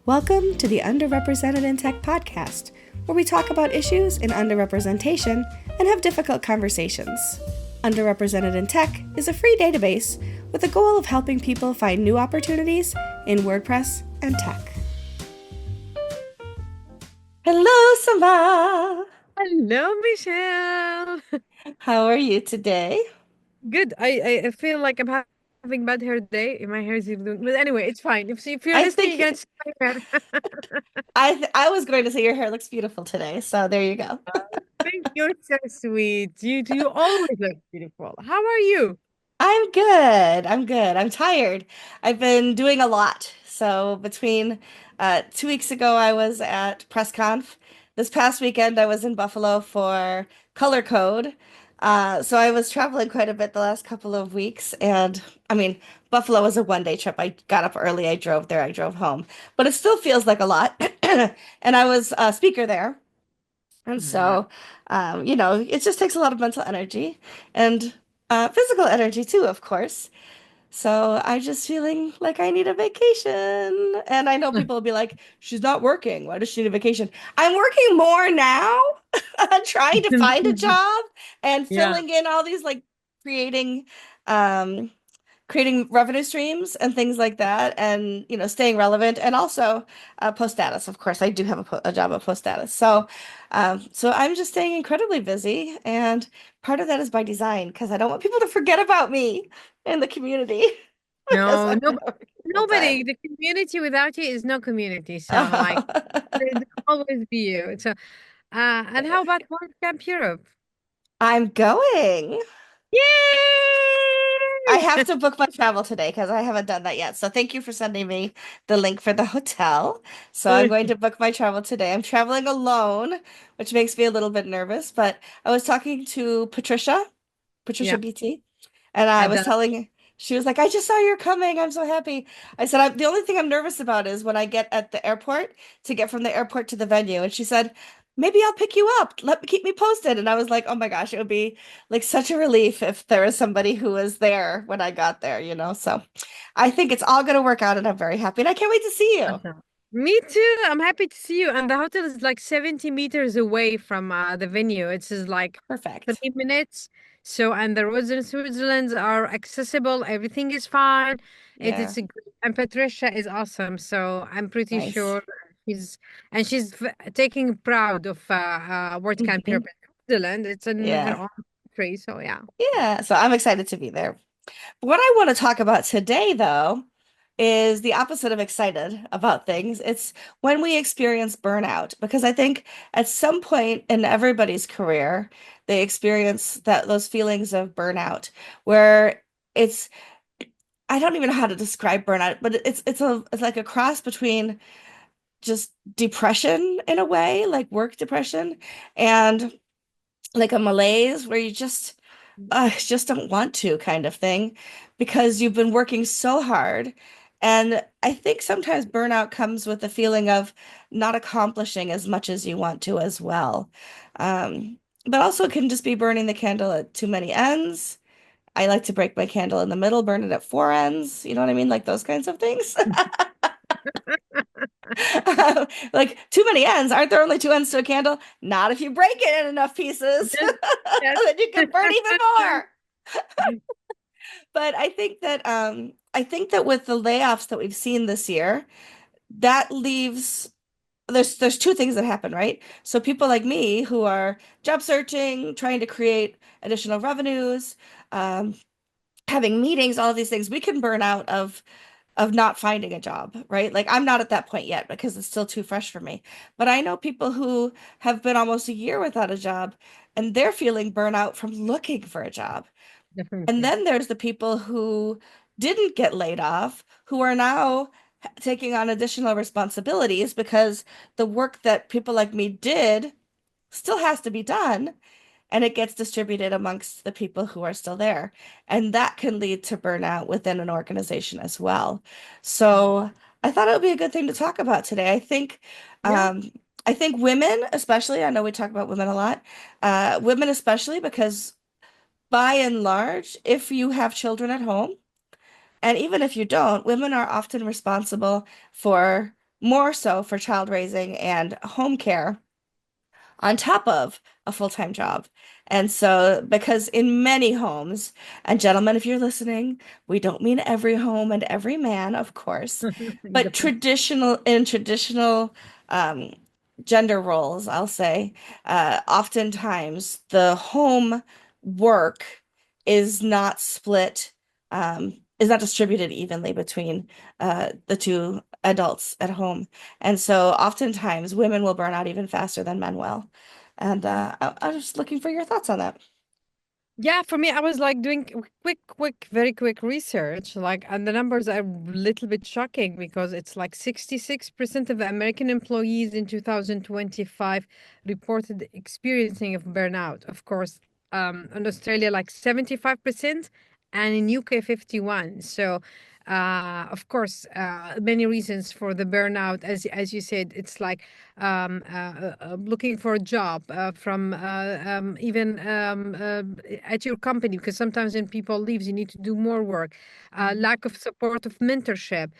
Welcome to the Underrepresented in Tech podcast, where we talk about issues in underrepresentation and have difficult conversations. Underrepresented in Tech is a free database with the goal of helping people find new opportunities in WordPress and tech. Hello, Samah! Hello, Michelle. How are you today? Good. I feel like I'm having bad hair day. My hair is even, but anyway, it's fine. If you're I listening, you're think gonna see my hair. I was going to say your hair looks beautiful today, so there you go. Thank you. It's so sweet. You always look beautiful. How are you? I'm good. I'm good. I'm tired. I've been doing a lot. So between 2 weeks ago, I was at PressConf. This past weekend, I was in Buffalo for Color Code. So I was traveling quite a bit the last couple of weeks. And I mean, Buffalo was a one-day trip. I got up early. I drove there. I drove home. But it still feels like a lot. And I was a speaker there. And Wow. so, it just takes a lot of mental energy and physical energy too, of course. So I'm just feeling like I need a vacation. And I know people will be like, she's not working. Why does she need a vacation? I'm working more now, trying to find a job and Yeah. filling in all these like creating um creating revenue streams and things like that, and staying relevant, and also post status. Of course I do have a job at post status, so I'm just staying incredibly busy, and part of that is by design because I don't want people to forget about me in the community because No, I'm no, full time. nobody. The community without you is no community. So like, there'll always be you. So, and how about World Camp Europe? I'm going. I Yay! have to book my travel today because I haven't done that yet. So thank you for sending me the link for the hotel. So I'm going to book my travel today. I'm traveling alone, which makes me a little bit nervous, but I was talking to Patricia Yeah, BT, and I I've was done. telling she was like, I just saw you're coming. I'm so happy. I said, the only thing I'm nervous about is when I get at the airport to get from the airport to the venue. And she said, maybe I'll pick you up. Keep me posted. And I was like, oh my gosh, it would be like such a relief if there was somebody who was there when I got there. So I think it's all going to work out, and I'm very happy. And I can't wait to see you. Awesome. Me too. I'm happy to see you. And the hotel is like 70 meters away from the venue. It's just like Perfect. 3 minutes. So, and the roads in Switzerland are accessible. Everything is fine. Yeah. It's a good, and Patricia is awesome. So I'm pretty Nice. sure she's, and she's taking proud of WordCamp Mhm. Europe in Switzerland. It's in her Yeah. own country. So yeah. Yeah. So I'm excited to be there. What I want to talk about today, though, is the opposite of excited about things. It's when we experience burnout, because I think at some point in everybody's career, they experience those feelings of burnout where it's I don't even know how to describe burnout, but it's like a cross between just depression in a way, like work depression, and like a malaise where you just don't want to kind of thing because you've been working so hard. And I think sometimes burnout comes with the feeling of not accomplishing as much as you want to as well. But also it can just be burning the candle at too many ends. I like to break my candle in the middle, burn it at four ends. You know what I mean? Like those kinds of things. Like too many ends. Aren't there only two ends to a candle? Not if you break it in enough pieces. Yes. Yes. Then you can burn even more. But I think that with the layoffs that we've seen this year, that leaves there's two things that happen, right? So people like me who are job searching, trying to create additional revenues, um, having meetings, all of these things, we can burn out of not finding a job, right? Like I'm not at that point yet because it's still too fresh for me. But I know people who have been almost a year without a job, and they're feeling burnout from looking for a job. And Definitely. then there's the people who didn't get laid off, who are now taking on additional responsibilities because the work that people like me did still has to be done, and it gets distributed amongst the people who are still there. And that can lead to burnout within an organization as well. So I thought it would be a good thing to talk about today. Yeah, Um, I think women, especially, I know we talk about women a lot, women especially, because by and large, if you have children at home, and even if you don't, women are often responsible for more so for child raising and home care on top of a full-time job. And so, because in many homes, and gentlemen, if you're listening, we don't mean every home and every man, of course, but Exactly. traditional um, gender roles, I'll say, oftentimes the home work is not split, is not distributed evenly between the two adults at home. And so oftentimes women will burn out even faster than men will. And I was just looking for your thoughts on that. Yeah, for me, I was like doing very quick research. Like, and the numbers are a little bit shocking because it's like 66% of the American employees in 2025 reported experiencing of burnout. Of course, in Australia, like 75%, and in UK, 51. So, of course, many reasons for the burnout. As you said, it's like looking for a job from even at your company, because sometimes when people leaves you need to do more work, lack of support of mentorship,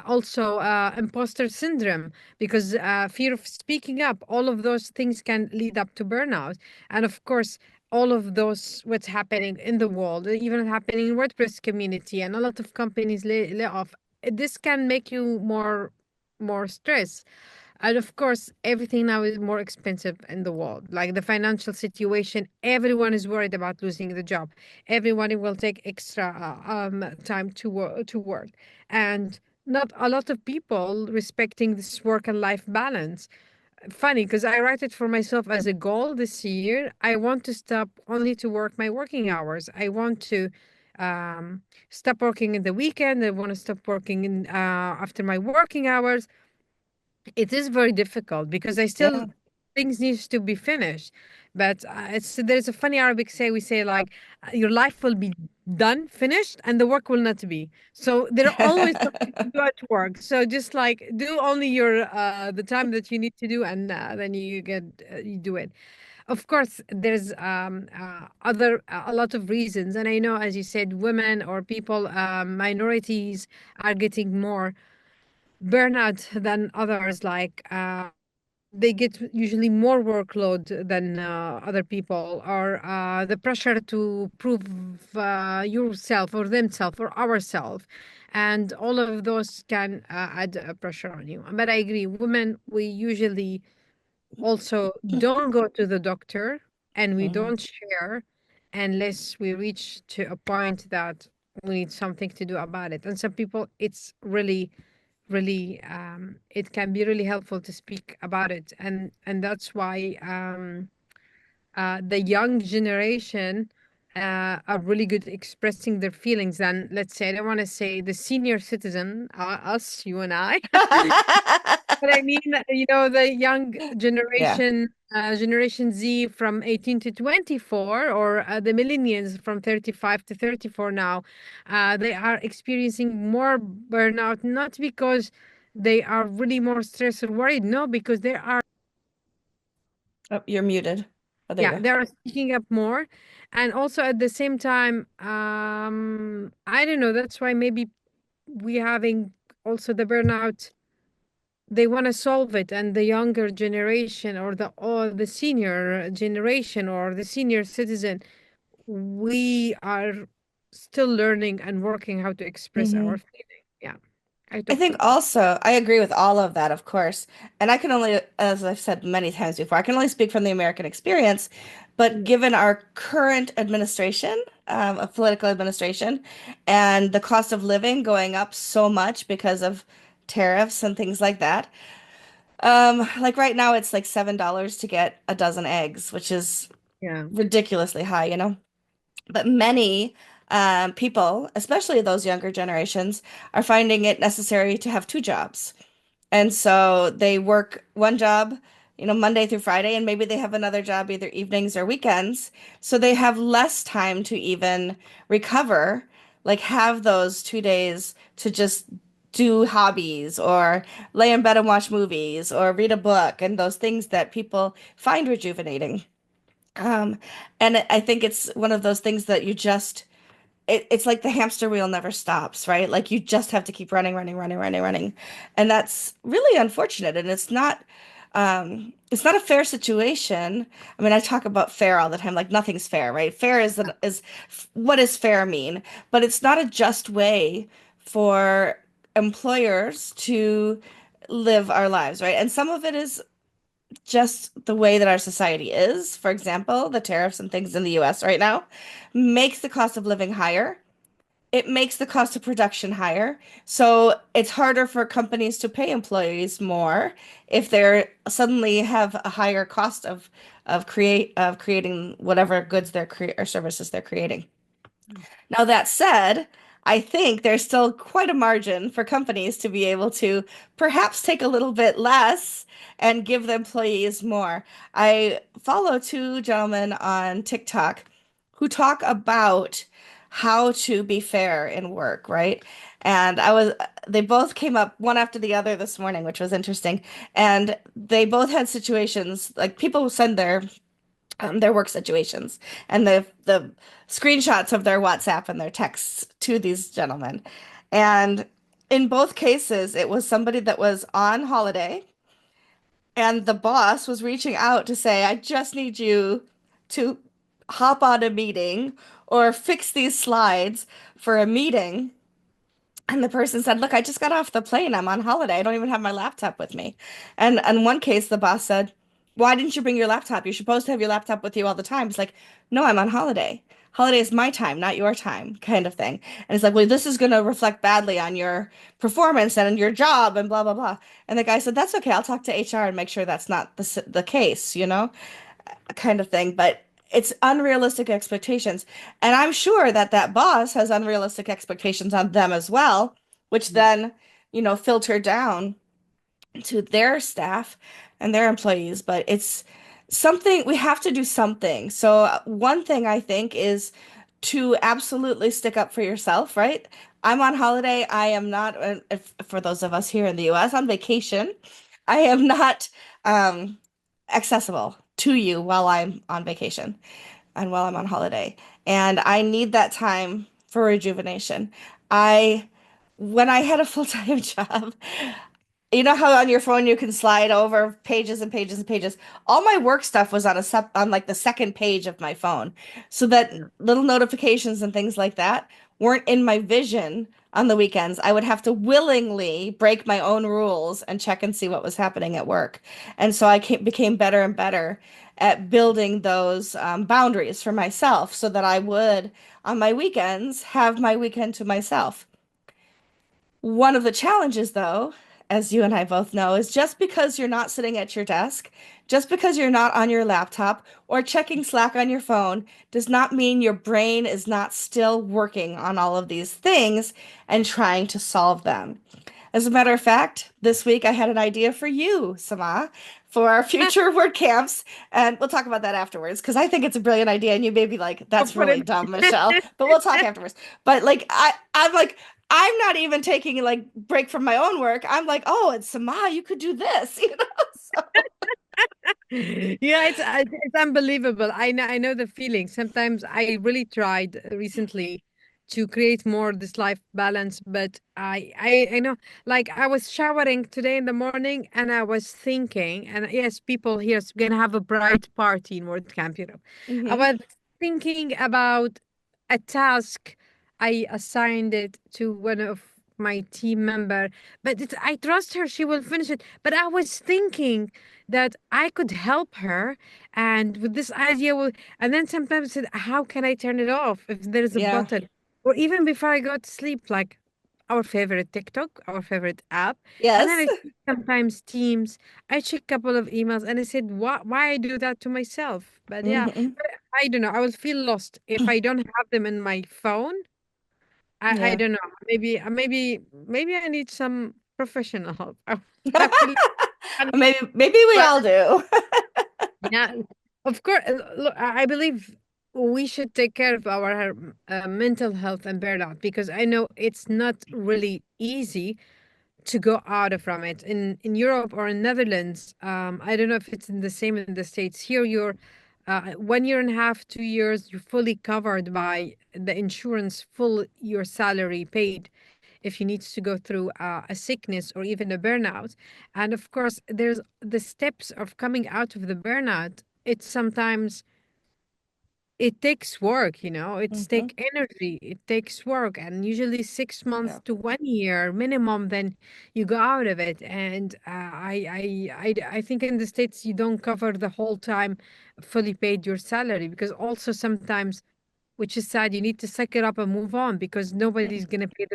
also imposter syndrome, because fear of speaking up, all of those things can lead up to burnout. And of course, all of those what's happening in the world, even happening in WordPress community, and a lot of companies lay off. This can make you more stress. And of course, everything now is more expensive in the world. Like the financial situation, everyone is worried about losing the job. Everyone will take extra time to work, and not a lot of people respecting this work and life balance. Funny, because I write it for myself as a goal this year. I want to stop only to work my working hours. I want to um, stop working in the weekend. I want to stop working in after my working hours. It is very difficult because I still Yeah. things needs to be finished. But it's there's a funny Arabic say we say like your life will be done, finished, and the work will not be. So there are always something to do at work. So just like do only your the time that you need to do, and then you get you do it. Of course, there's other a lot of reasons, and I know, as you said, women or people minorities are getting more burnout than others. Like they get usually more workload than other people, or the pressure to prove yourself or themselves or ourselves, and all of those can add pressure on you. But I agree, women, we usually also don't go to the doctor, and we Mhm. don't share unless we reach to a point that we need something to do about it. And some people, it's really it can be really helpful to speak about it, and that's why the young generation are really good at expressing their feelings. And let's say, I don't want to say the senior citizen, us, you and I, but I mean, the young Yeah. generation, Generation Z from 18 to 24, or the millennials from 35 to 34 now, they are experiencing more burnout, not because they are really more stressed or worried, no, because they are, Oh, you're muted. Oh, there yeah, you they are speaking up more. And also at the same time, I don't know, that's why maybe we having also the burnout. They want to solve it, and the younger generation, or the senior generation, or the senior citizen, we are still learning and working how to express our go. feeling. Yeah, I I think totally also I agree with all of that, of course. And I can only, as I've said many times before, I can only speak from the American experience. But agree. given our current administration, of political administration, and the cost of living going up so much because of tariffs and things like that, like right now it's like $7 to get a dozen eggs, which is Yeah, ridiculously high, you know? But many people, especially those younger generations, are finding it necessary to have two jobs. And so they work one job, Monday through Friday, and maybe they have another job either evenings or weekends. So they have less time to even recover, like have those 2 days to just do hobbies or lay in bed and watch movies or read a book and those things that people find rejuvenating. Um, and I think it's one of those things that you just it's like the hamster wheel never stops, right? Like you just have to keep running, running, running, running, running. And that's really unfortunate. And it's not a fair situation. I mean, I talk about fair all the time, like nothing's fair, right? Fair is what does fair mean? But it's not a just way for employers to live our lives, right? And some of it is just the way that our society is. For example, the tariffs and things in the US right now makes the cost of living higher. It makes the cost of production higher. So it's harder for companies to pay employees more if they're suddenly have a higher cost of creating whatever goods or services they're creating. Now, that said, I think there's still quite a margin for companies to be able to perhaps take a little bit less and give the employees more. I follow two gentlemen on TikTok who talk about how to be fair in work, right? And they both came up one after the other this morning, which was interesting. And they both had situations like people send their work situations and the screenshots of their WhatsApp and their texts to these gentlemen. And in both cases, it was somebody that was on holiday and the boss was reaching out to say, I just need you to hop on a meeting or fix these slides for a meeting. And the person said, Look, I just got off the plane. I'm on holiday. I don't even have my laptop with me. And in one case, the boss said, Why didn't you bring your laptop? You're supposed to have your laptop with you all the time. It's like, No, I'm on holiday. Holiday is my time, not your time, kind of thing. And it's like, Well, this is going to reflect badly on your performance and your job and blah, blah, blah. And the guy said, That's okay. I'll talk to HR and make sure that's not the case, kind of thing. But it's unrealistic expectations. And I'm sure that that boss has unrealistic expectations on them as well, which Mm. then, filter down to their staff and their employees. But it's something we have to do something. So, one thing I think is to absolutely stick up for yourself, right? I'm on holiday. I am not, for those of us here in the US, on vacation. I am not um, accessible to you while I'm on vacation and while I'm on holiday. And I need that time for rejuvenation. I, when I had a full-time job, you know how on your phone you can slide over pages and pages and pages? All my work stuff was on like the second page of my phone. So that little notifications and things like that weren't in my vision on the weekends. I would have to willingly break my own rules and check and see what was happening at work. And so became better and better at building those boundaries for myself so that I would, on my weekends, have my weekend to myself. One of the challenges, though, as you and I both know, is just because you're not sitting at your desk, just because you're not on your laptop or checking Slack on your phone, does not mean your brain is not still working on all of these things and trying to solve them. As a matter of fact, this week I had an idea for you, Samah, for our future word camps, and we'll talk about that afterwards because I think it's a brilliant idea, and you may be like, Go "That's for really it. dumb, Michelle," but we'll talk afterwards. But like, I'm like, I'm not even taking like break from my own work. I'm like, "Oh, it's Samah, you could do this," So, Yeah, it's unbelievable. I know the feeling. Sometimes I really tried recently to create more this life balance, but I know, like I was showering today in the morning and I was thinking, and yes, people here is gonna have a bright party in WordCamp, you know. I hmm was thinking about a task. I assigned it to one of my team member, but I trust her, she will finish it. But I was thinking that I could help her. And with this idea, and then sometimes said, how can I turn it off if there is a Yeah. button? Or even before I go to sleep, like our favorite TikTok, our favorite app. And then Yes. I see sometimes Teams, I check a couple of emails and I said, why I do that to myself? But yeah, hmm but I don't know. I will feel lost if I don't have them in my phone. I Yeah. don't know. Maybe I need some professional help. I feel Maybe we all do. yeah, of course. Look, I believe we should take care of our mental health and burnout because I know it's not really easy to go out of from it. In Europe or in Netherlands, I don't know if it's in the same in the States. Here, you're 1 year and a half, 2 years, you're fully covered by the insurance, full your salary paid if you need to go through a sickness or even a burnout. And of course, there's the steps of coming out of the burnout. It's sometimes it takes work, it's Hmm. take energy, it takes work, and usually 6 months Yeah. to 1 year minimum, then you go out of it. And I think in the States you don't cover the whole time fully paid your salary, because also sometimes, which is sad, you need to suck it up and move on because nobody's gonna pay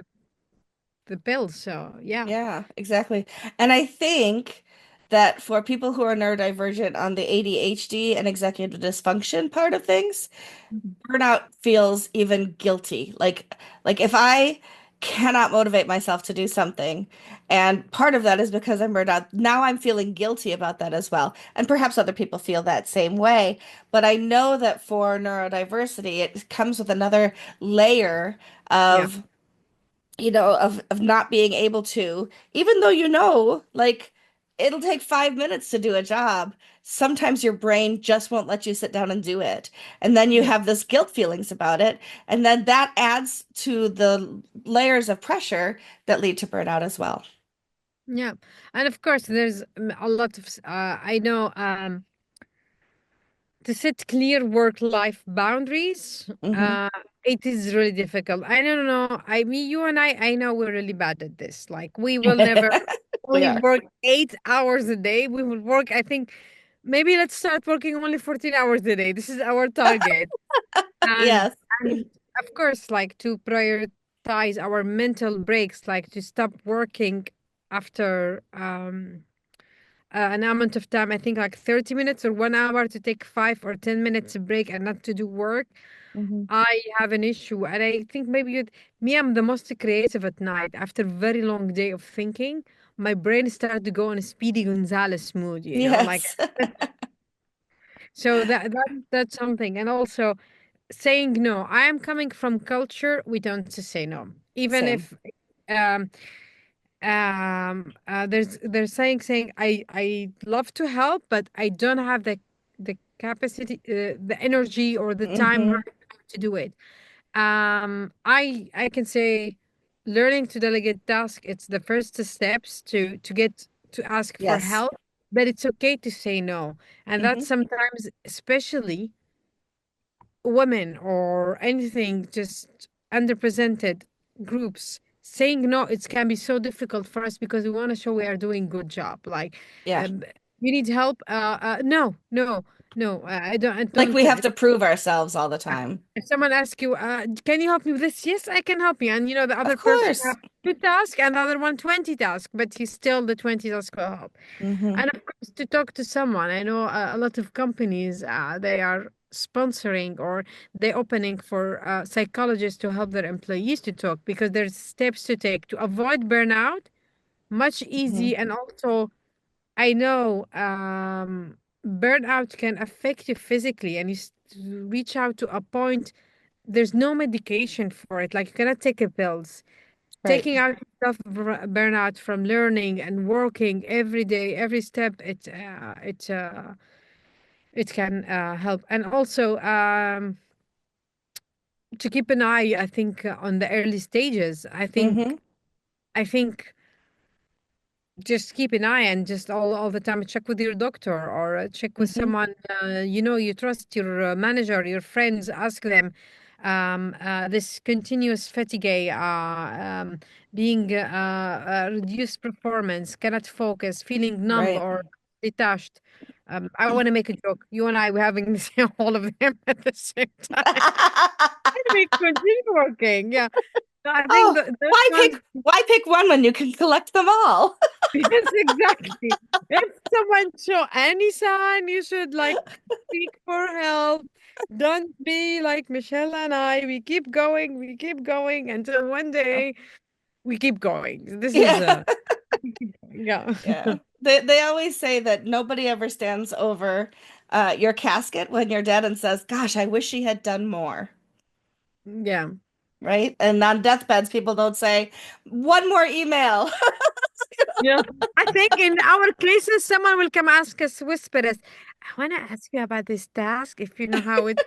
the bills. So yeah. Yeah, exactly. And I think that for people who are neurodivergent on the ADHD and executive dysfunction part of things, Mhm. burnout feels even guilty. Like if I cannot motivate myself to do something, and part of that is because I'm burned out, now I'm feeling guilty about that as well. And perhaps other people feel that same way. But I know that for neurodiversity, it comes with another layer Yeah. of of not being able to, even though like it'll take 5 minutes to do a job, sometimes your brain just won't let you sit down and do it. And then you Yeah. have this guilt feelings about it. And then that adds to the layers of pressure that lead to burnout as well. Yeah. And of course, there's a lot of, I know, to set clear work-life boundaries, Hmm. it is really difficult. I don't know. I mean, you and I know we're really bad at this. Like, we will never We only are. work 8 hours a day. We will work, I think, maybe let's start working only 14 hours a day. This is our target. And, Yes. and of course, like to prioritize our mental breaks, like to stop working after an amount of time, I think like 30 minutes or 1 hour, to take 5 or 10 minutes break and not to do work. Hmm. I have an issue. And I think maybe me, I'm the most creative at night. After a very long day of thinking, my brain started to go on a Speedy Gonzales mood, like, Yes. so that's something. And also saying no. I am coming from culture, we don't to say no. Even Same. if um there's saying I love to help, but I don't have the capacity, the energy or the time Hmm. right now to do it. I can say learning to delegate tasks, it's the first steps to get to ask for Yes. help, but it's okay to say no. And that's Hmm. sometimes, especially women or anything, just underrepresented groups, saying no, it can be so difficult for us because we want to show we are doing good job. Like, Yeah. um, you need help. No, no, no. I Like don't. we have to prove ourselves all the time. If someone asks you, can you help me with this? Yes, I can help you. And the Of other person course. have two tasks and the other one 20 tasks, but he's still the 20 task will help. Hmm. And of course, to talk to someone, I know a lot of companies, they are sponsoring or they opening for psychologists to help their employees to talk, because there's steps to take to avoid burnout, much Hmm. easy. And also, I know burnout can affect you physically, and reach out to a point. There's no medication for it. Like, you cannot take a pills. Right. Taking out yourself burnout from learning and working every day, every step, it can help. And also, to keep an eye, I think, on the early stages. I think Hmm. I think just keep an eye, and just all the time check with your doctor, or check with Hmm. someone you trust, your manager, your friends. Ask them, this continuous fatigue, being reduced performance, cannot focus, feeling numb Right. or detached. I want to make a joke. You and I, we're having the all of them at the same time. And we continue working. Yeah. So I think Oh, those ones. why pick one when you can collect them all? Yes, exactly. If someone show any sign, you should like seek for help. Don't be like Michelle and I. We keep going until one day we keep going. This is Yeah. yeah. Yeah. They always say that nobody ever stands over your casket when you're dead and says, "Gosh, I wish she had done more." Yeah. Right? And on deathbeds, people don't say, "One more email." Yeah. I think in our cases, someone will come ask us, whisper us, I want to ask you about this task. If you know how it,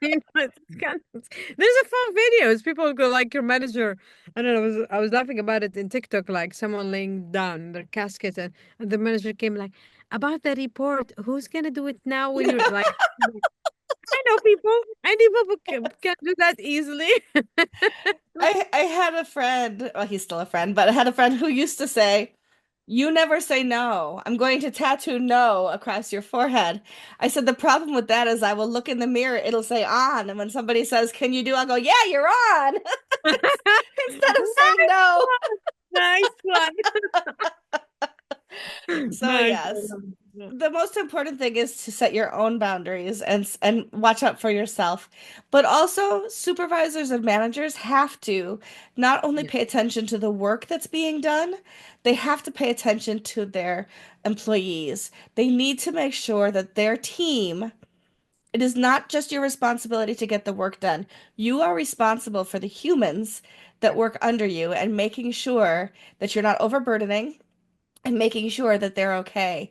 it's kind of, there's a fun videos. People go like your manager. I don't know. I was laughing about it in TikTok. Like someone laying down their casket, and the manager came like about the report. Who's gonna do it now? When you're like, I know people. I know people can do that easily. I had a friend, well, he's still a friend, but I had a friend who used to say, "You never say no. I'm going to tattoo no across your forehead." I said, "The problem with that is I will look in the mirror, it'll say on. And when somebody says, 'Can you do?' I'll go, 'Yeah, you're on,' instead of saying Nice no." one. Nice one. So, Nice. yes, Yeah. the most important thing is to set your own boundaries and watch out for yourself. But also, supervisors and managers have to not only Yeah. pay attention to the work that's being done, they have to pay attention to their employees. They need to make sure that their team, it is not just your responsibility to get the work done. You are responsible for the humans that Yeah. work under you and making sure that you're not overburdening and making sure that they're okay,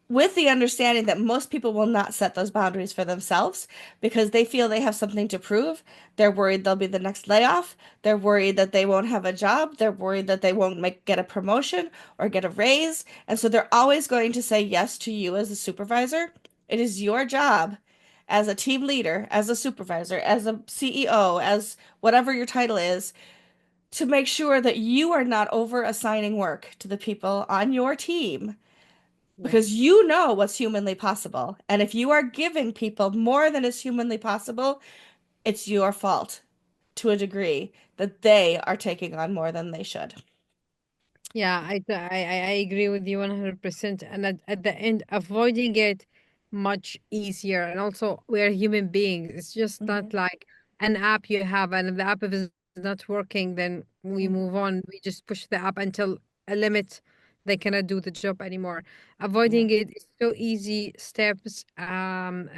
with the understanding that most people will not set those boundaries for themselves because they feel they have something to prove. They're worried they'll be the next layoff. They're worried that they won't have a job. They're worried that they won't get a promotion or get a raise. And so they're always going to say yes to you as a supervisor. It is your job as a team leader, as a supervisor, as a CEO, as whatever your title is, to make sure that you are not over assigning work to the people on your team, Yeah. because you know what's humanly possible. And if you are giving people more than is humanly possible, it's your fault to a degree that they are taking on more than they should. Yeah, I agree with you 100%. And at the end, avoiding it much easier. And also, we're human beings. It's just Hmm. not like an app you have, and if the app is not working, then we Hmm. move on. We just push the app until a limit they cannot do the job anymore. Avoiding Yeah. it is so easy steps. And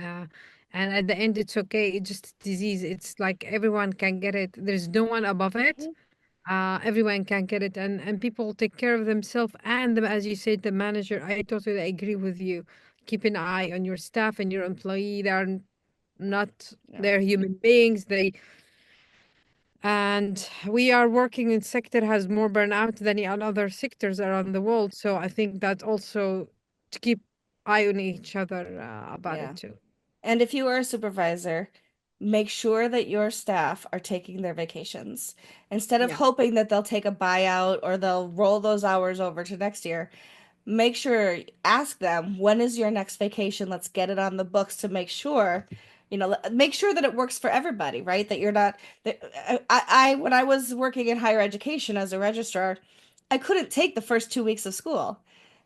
at the end, it's okay. It's just a disease. It's like everyone can get it. There's no one above it. Mhm. Everyone can get it, and people take care of themselves. And as you said, the manager, I totally agree with you. Keep an eye on your staff and your employee. They are not, Yeah. they're human beings. They, and we are working in sector has more burnout than in other sectors around the world. So I think that also to keep eye on each other about it Yeah. too. And if you are a supervisor, make sure that your staff are taking their vacations. Instead of Yeah. hoping that they'll take a buyout or they'll roll those hours over to next year, make sure, ask them, when is your next vacation? Let's get it on the books to make sure, make sure that it works for everybody, right? That you're not, that when I was working in higher education as a registrar, I couldn't take the first 2 weeks of school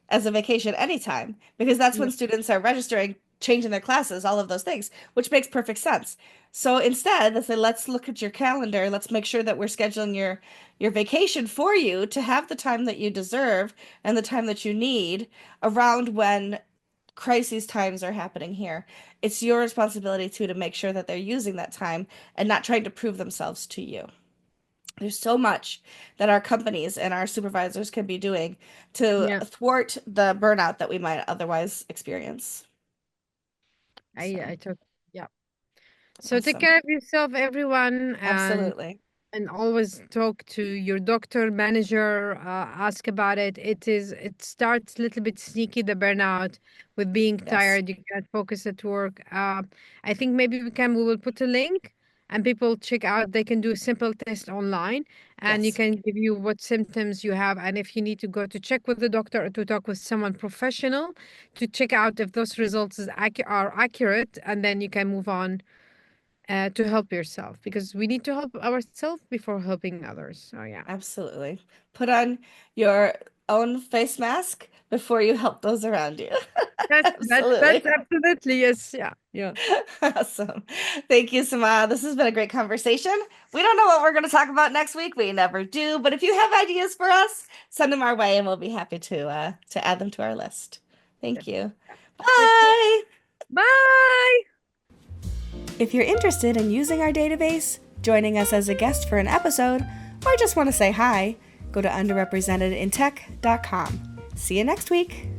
as a vacation anytime because that's Yeah. when students are registering, changing their classes, all of those things, which makes perfect sense. So instead, they say, let's look at your calendar. Let's make sure that we're scheduling your vacation for you to have the time that you deserve and the time that you need around when crises times are happening here. It's your responsibility too to make sure that they're using that time and not trying to prove themselves to you. There's so much that our companies and our supervisors can be doing to Yeah. thwart the burnout that we might otherwise experience. I So took, yeah. So take awesome. care of yourself, everyone, Absolutely. and always talk to your doctor, manager, ask about it. It starts a little bit sneaky, the burnout with being Yes. tired. You can't focus at work. I think maybe we will put a link and people check out. They can do a simple test online and you Yes. can give you what symptoms you have. And if you need to go to check with the doctor or to talk with someone professional to check out if those results are accurate, and then you can move on to help yourself because we need to help ourselves before helping others. So yeah, Absolutely. Put on your own face mask before you help those around you. that's Absolutely. absolutely yes. Yeah, yeah. Awesome. Thank you, Samah. This has been a great conversation. We don't know what we're going to talk about next week. We never do. But if you have ideas for us, send them our way and we'll be happy to add them to our list. Thank Yes. you. Yeah. Take care. Bye. Bye. If you're interested in using our database, joining us as a guest for an episode, or just want to say hi, go to underrepresentedintech.com. See you next week.